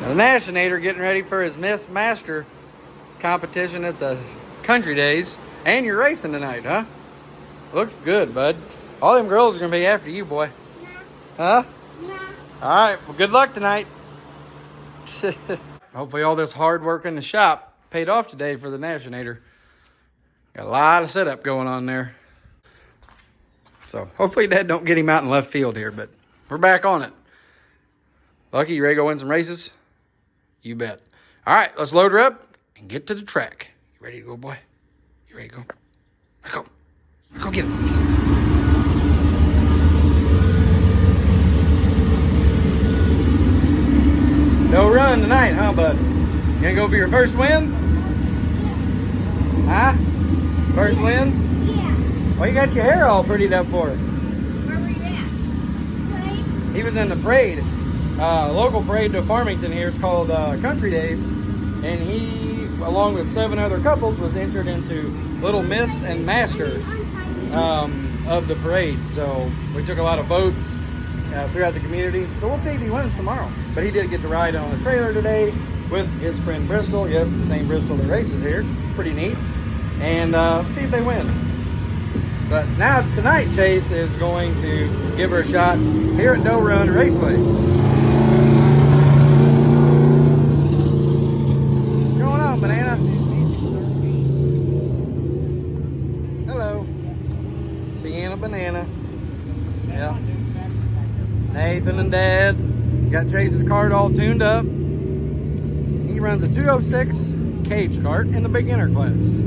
The Nashinator getting ready for his Miss Master competition at the Country Days. And you're racing tonight, huh? Looks good, bud. All them girls are going to be after you, boy. Nah. Huh? Nah. All right. Well, good luck tonight. Hopefully all this hard work in the shop paid off today for the Nashinator. Got a lot of setup going on there. So hopefully Dad don't get him out in left field here, but we're back on it. Lucky, you ready to go win some races? You bet. All right, let's load her up and get to the track. You ready to go, boy? You ready to go? Let's go. Let's go get him. No run tonight, huh, bud? You gonna go for your first win? Huh? First win? Yeah. Well, you got your hair all prettied up for it. Where were you at? Right? He was in the parade, local parade to Farmington here. It's called Country Days. And he, along with 7 other couples, was entered into Little Miss and Master of the parade. So we took a lot of votes throughout the community. So we'll see if he wins tomorrow. But he did get to ride on a trailer today with his friend Bristol. Yes, the same Bristol that races here. Pretty neat. And see if they win. But now tonight, Chase is going to give her a shot here at Doe Run Raceway. What's going on, Banana? Hello. Sienna Banana. Yeah. Nathan and Dad got Chase's cart all tuned up. He runs a 206 cage cart in the beginner class.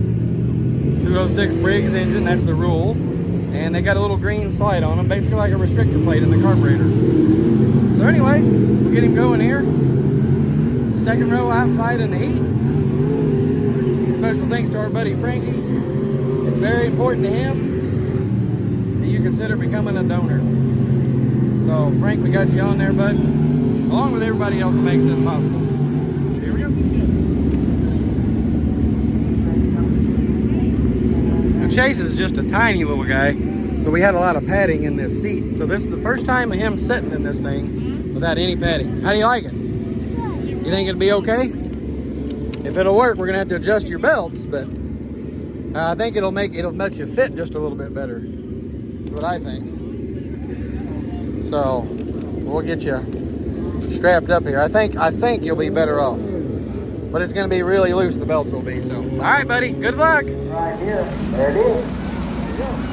206 Briggs engine, that's the rule. And they got a little green slide on them, basically like a restrictor plate in the carburetor. So anyway, we'll get him going here. Second row outside in the heat. Special thanks to our buddy Frankie. It's very important to him that you consider becoming a donor. So Frank, we got you on there, bud, along with everybody else that makes this possible. Here we go. Chase is just a tiny little guy, so we had a lot of padding in this seat. So this is the first time of him sitting in this thing without any padding. How do you like it? You think it'll be okay? If it'll work, we're gonna have to adjust your belts, but I think it'll let you fit just a little bit better. That's what I think. So we'll get you strapped up here. I think you'll be better off. But it's going to be really loose, the belts will be. So, all right, buddy. Good luck. Right here. There it is. There you go.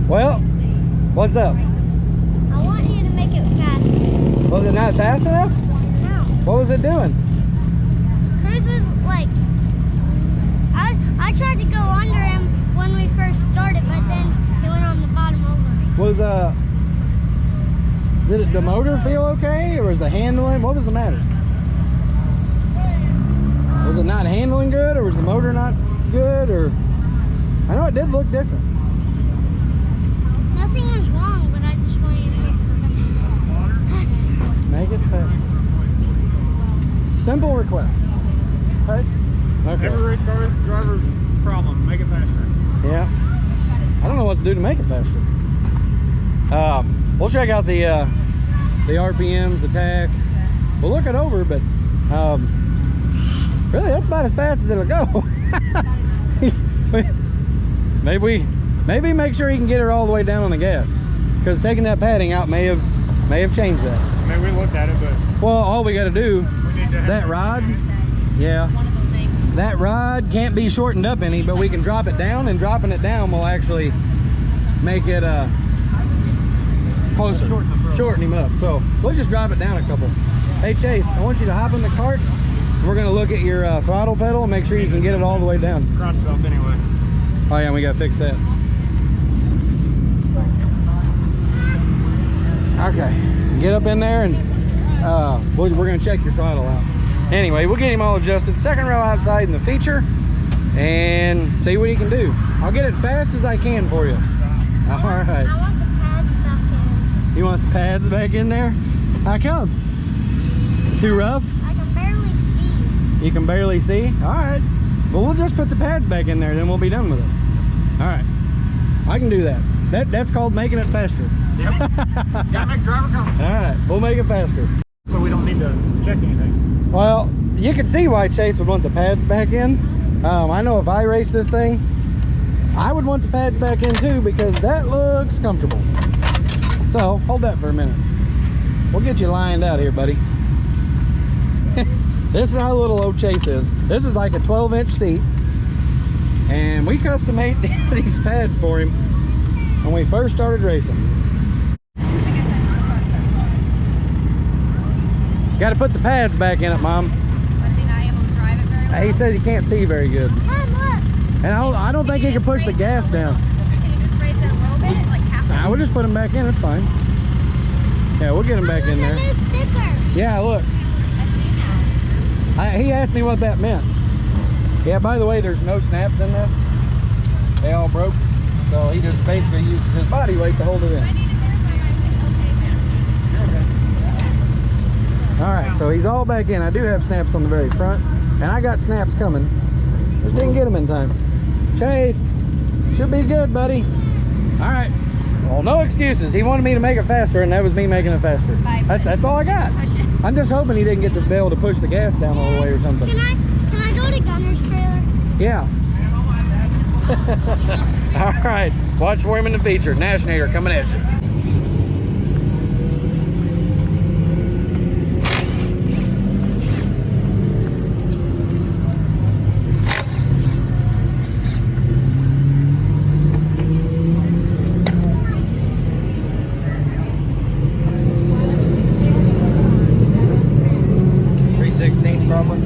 Well, what's up? I want you to make it faster. not fast enough? No. What was it doing? Hers was like, I tried to go under him when we first started, but then he went on the bottom over me. Was did the motor feel okay, or was the handling? What was the matter? Was it not handling good, or was the motor not good, or? I know it did look different. Nothing was wrong, but I just wanted to make it faster. Make it fast. Simple requests. Right? Okay. Every race car driver's problem. Make it faster. Yeah. I don't know what to do to make it faster. We'll check out the RPMs, the tach. We'll look it over, but really, that's about as fast as it'll go. maybe make sure he can get her all the way down on the gas, because taking that padding out may have changed that. I mean, we looked at it, but Well, all we got to do, we need to have that rod, yeah, that rod can't be shortened up any, but we can drop it down, and dropping it down will actually make it closer, shorten him up. So we'll just drop it down a couple. Hey Chase, I want you to hop in the cart. We're gonna look at your throttle pedal and make sure you can get it all the way down. cross belt anyway. Oh yeah, we gotta fix that. Okay, get up in there, and we're gonna check your throttle out. Anyway, we'll get him all adjusted. Second row outside in the feature, and see what he can do. I'll get it fast as I can for you. All right. I want the pads back in. You want the pads back in there? How come? Too rough? I can barely see. You can barely see? All right. Well, we'll just put the pads back in there, then we'll be done with it. All right. I can do that. That's called making it faster. Yep. Gotta make driver comfortable. All right. We'll make it faster. So we don't need to check anything. Well, you can see why Chase would want the pads back in. I know if I race this thing, I would want the pads back in too, because that looks comfortable. So hold that for a minute. We'll get you lined out here, buddy. This is how little old Chase is. This is like a 12-inch seat, and we custom made these pads for him when we first started racing. Got to put the pads back in it, Mom. Was he not able to drive it very well? He says he can't see very good, Mom, look. and I don't think he can push the gas down. Can you just raise it a little bit, like half? Nah, we'll just put him back in. It's fine. Yeah, we'll get him back in Look, a there. new sticker. Yeah, look. I've seen that. He asked me what that meant. Yeah, by the way, there's no snaps in this. They all broke. So he just basically uses his body weight to hold it in. I need to verify my thing. Okay, All right, so he's all back in. I do have snaps on the very front, and I got snaps coming. Just didn't get them in time. Chase, should be good, buddy. All right. Well, no excuses. He wanted me to make it faster, and that was me making it faster. That's all I got. push it. I'm just hoping he didn't get to be able to push the gas down all the way or something. Can I go to Gunner's trailer? Yeah. All right. Watch for him in the feature. Nashinator coming at you. Probably.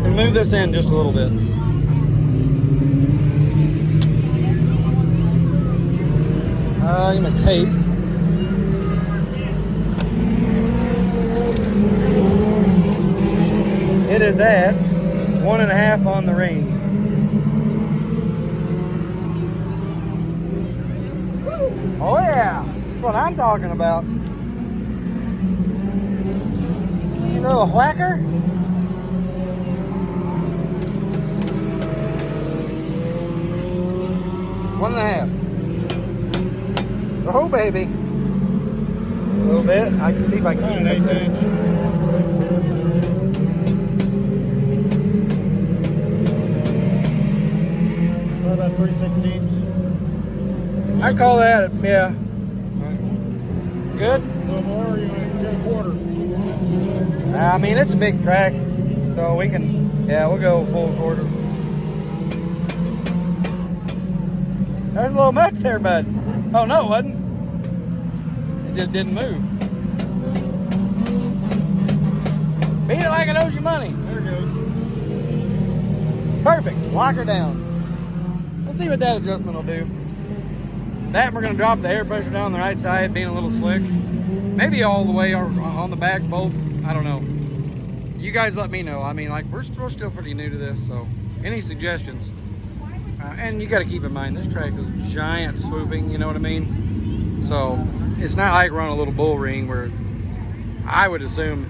And move this in just a little bit. Give me tape. It is at 1.5 on the ring. Oh yeah, that's what I'm talking about. You little whacker. One and a half. Oh baby. A little bit. I can see if I can keep An 1/8 inch. What about 3/16? I call that, yeah. Good? A little more, or you want to get a quarter? I mean, it's a big track, so we can, yeah, we'll go full quarter. That's a little much there, bud. Oh, no, it wasn't. It just didn't move. Beat it like it owes you money. There it goes. Perfect. Lock her down. Let's see what that adjustment will do. That we're going to drop the air pressure down the right side, being a little slick. Maybe all the way or on the back, both. I don't know. You guys let me know. I mean, like, we're still pretty new to this, so any suggestions? And you got to keep in mind, this track is giant swooping, you know what I mean? So it's not like we're on a little bull ring where I would assume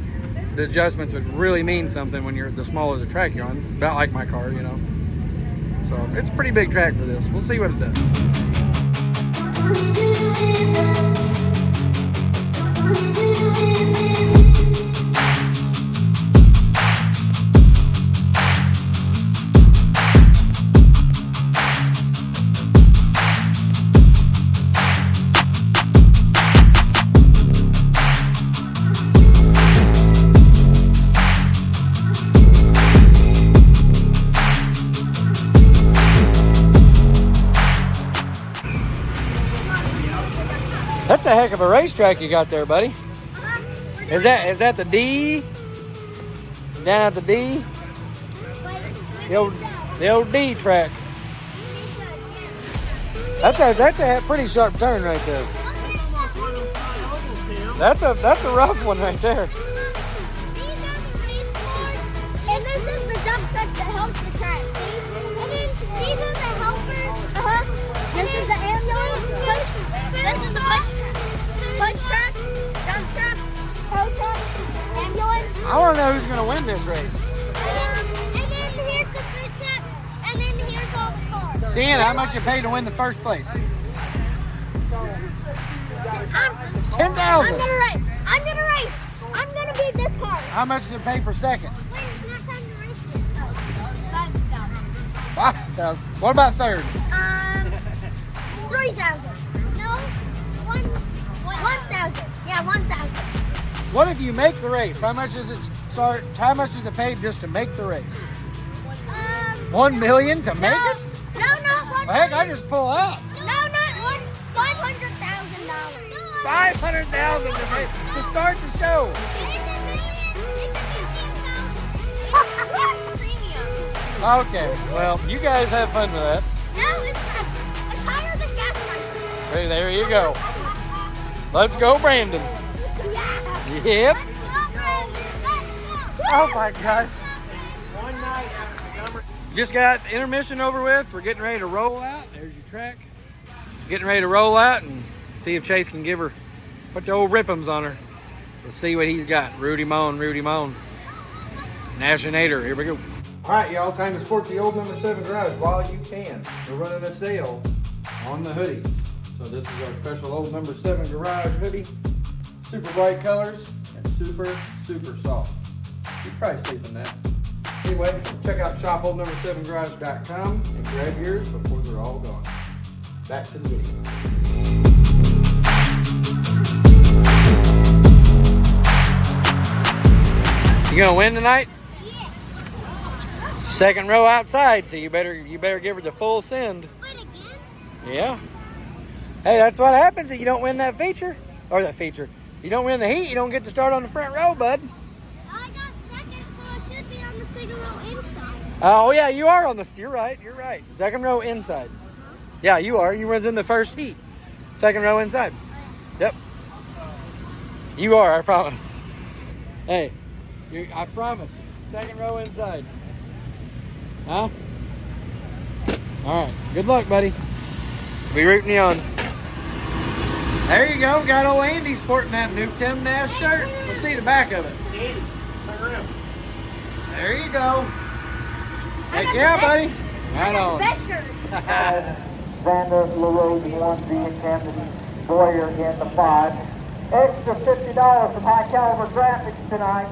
the adjustments would really mean something when the smaller the track you're on. About like my car, you know. So it's a pretty big track for this. We'll see what it does. That's a heck of a racetrack you got there, buddy. Is that the D? Down at the D? The old D track. That's a pretty sharp turn right there. That's a rough one right there. And this is the dump truck that helps the track. And then these are the helpers. This is the ambulance. This is the push truck, dump truck, tow truck, ambulance. I want to know who's going to win this race. And then here's the food trucks, and then here's all the cars. Sienna, how much you paid to win the first place? 10,000. I'm gonna race. I'm gonna beat this car. How much did it pay for second? Wait, it's not time to race yet. 5,000. 5,000. What about third? 3,000. No, 1,000. Yeah, 1,000. What if you make the race? How much does it start? How much does it pay just to make the race? 1 million to make it? No, not 1 Well, heck, I just pull out. No, not $500,000. 500,000 to start the show. Okay, well, you guys have fun with that. No, it's higher than gas prices. Hey, there you go. Let's go, Brandon. Yeah. Yep. Let's go, Brandon. Let's go. Oh my gosh. Just got intermission over with. We're getting ready to roll out. There's your track. Getting ready to roll out and see if Chase can give her, put the old rip'ems on her. Let's see what he's got. Rudy Moan, Rudy Moan. Nashinator, here we go. All right, y'all, time to sport the old number 7 garage while you can. We're running a sale on the hoodies. So this is our special old number 7 garage hoodie. Super bright colors and super, super soft. You'd probably sleep in that. Anyway, check out shopoldnumber7garage.com and grab yours before they're all gone. Back to the video. You gonna win tonight? Yeah. Second row outside, so you better give her the full send. Wait again? Yeah. Hey, that's what happens if you don't win that feature. Or that feature. You don't win the heat, you don't get to start on the front row, bud. I got second, so I should be on the second row inside. Oh yeah, you are on the, you're right. Second row inside. Yeah, you are. You was in the first heat. Second row inside. Yep. You are, I promise. Hey, I promise. Second row inside. Huh? All right. Good luck, buddy. I'll be rooting you on. There you go. Got old Andy sporting that new Tim Nash shirt. Let's see the back of it. There you go. Heck yeah, buddy. Right on. Best shirt. Vander LaRose in 1B and Camden Boyer in the 5. Extra $50 from High Caliber Graphics tonight.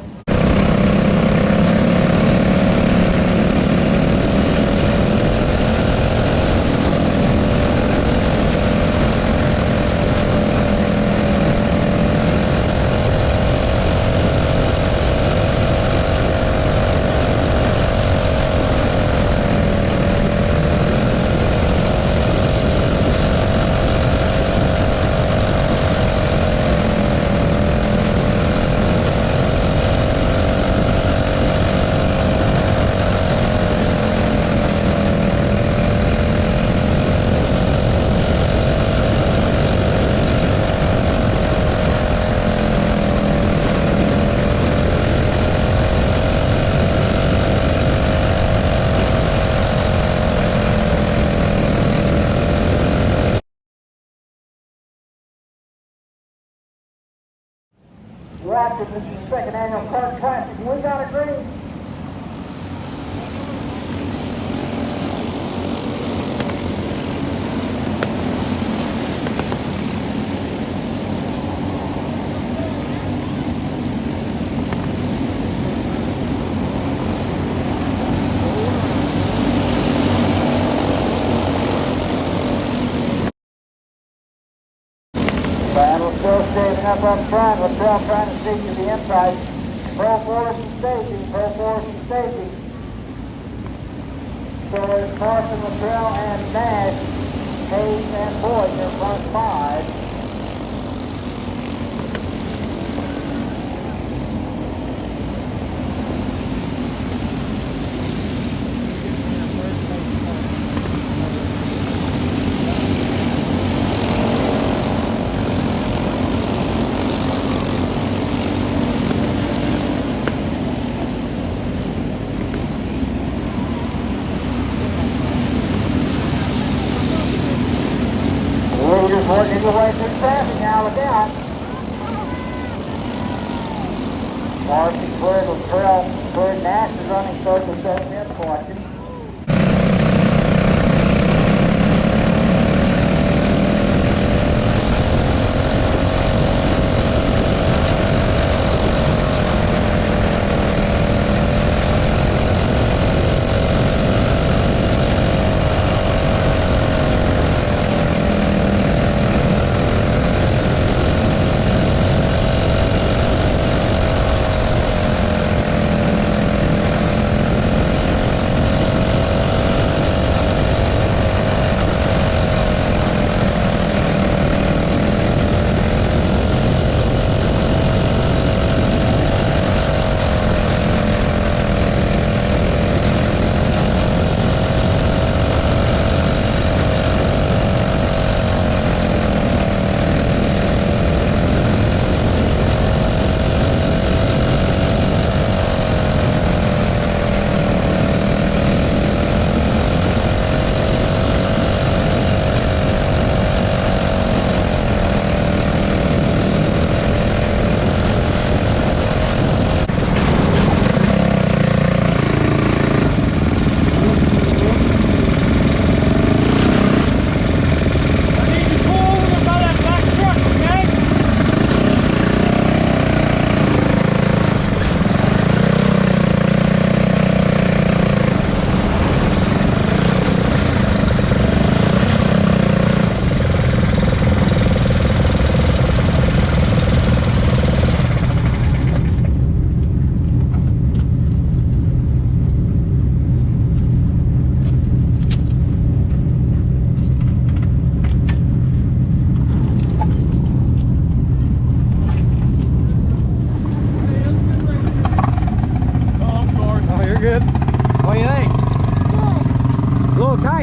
watching. This is the second annual Kart Racing. We got a green. Battle still saving up front. Latrell trying to see to the inside. Full force and safety. Full force and safety. So it's Carson, Latrell, and Nash, Hayes, and Boyd in front 5. Working your way through traffic now, look out. Marcy cleared, Latrell cleared, Nash is running circle 7 in collection.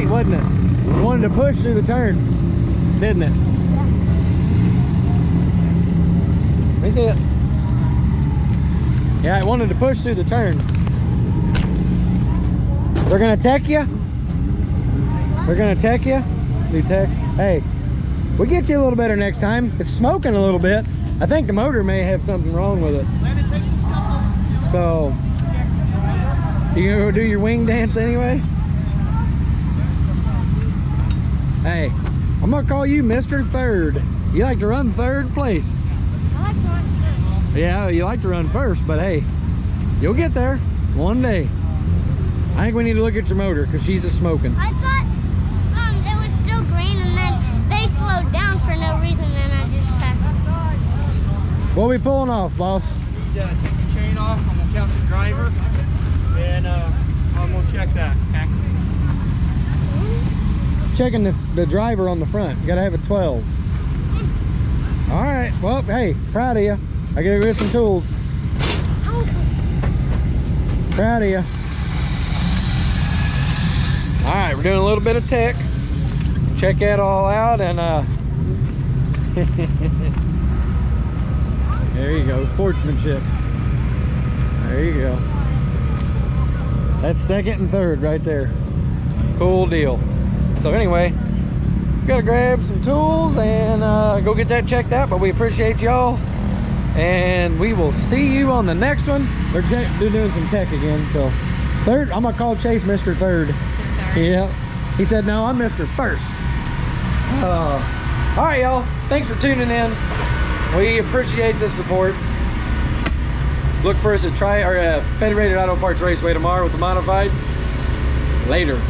Wasn't it? You wanted to push through the turns, didn't it? Let me see it. Yeah, it wanted to push through the turns. They're gonna tech you? They're gonna tech you? Do tech? Hey, we'll get you a little better next time. It's smoking a little bit. I think the motor may have something wrong with it. So, you gonna go do your wing dance anyway? Hey, I'm gonna call you Mr. Third. You like to run third place. I like to run first. Yeah, you like to run first, but hey, you'll get there one day. I think we need to look at your motor because she's a smoking. I thought it was still green and then they slowed down for no reason and I just passed it. What are we pulling off, boss? Take the chain off. I'm gonna count the driver, and I'm gonna check that. Okay. Checking the driver on the front. You gotta have a 12. All right. Well, hey, proud of you. I gotta go get some tools. Proud of you. All right, we're doing a little bit of tech. Check that all out, and there you go, sportsmanship. There you go. That's second and third right there. Cool deal. So anyway, gotta grab some tools and go get that checked out, but we appreciate y'all And we will see you on the next one. They're doing some tech again, so third. I'm gonna call Chase Mr. Third. Yep. He said, no, I'm Mr. First. All right, y'all. Thanks for tuning in. We appreciate the support. Look for us at Federated Auto Parts Raceway tomorrow with the modified. Later.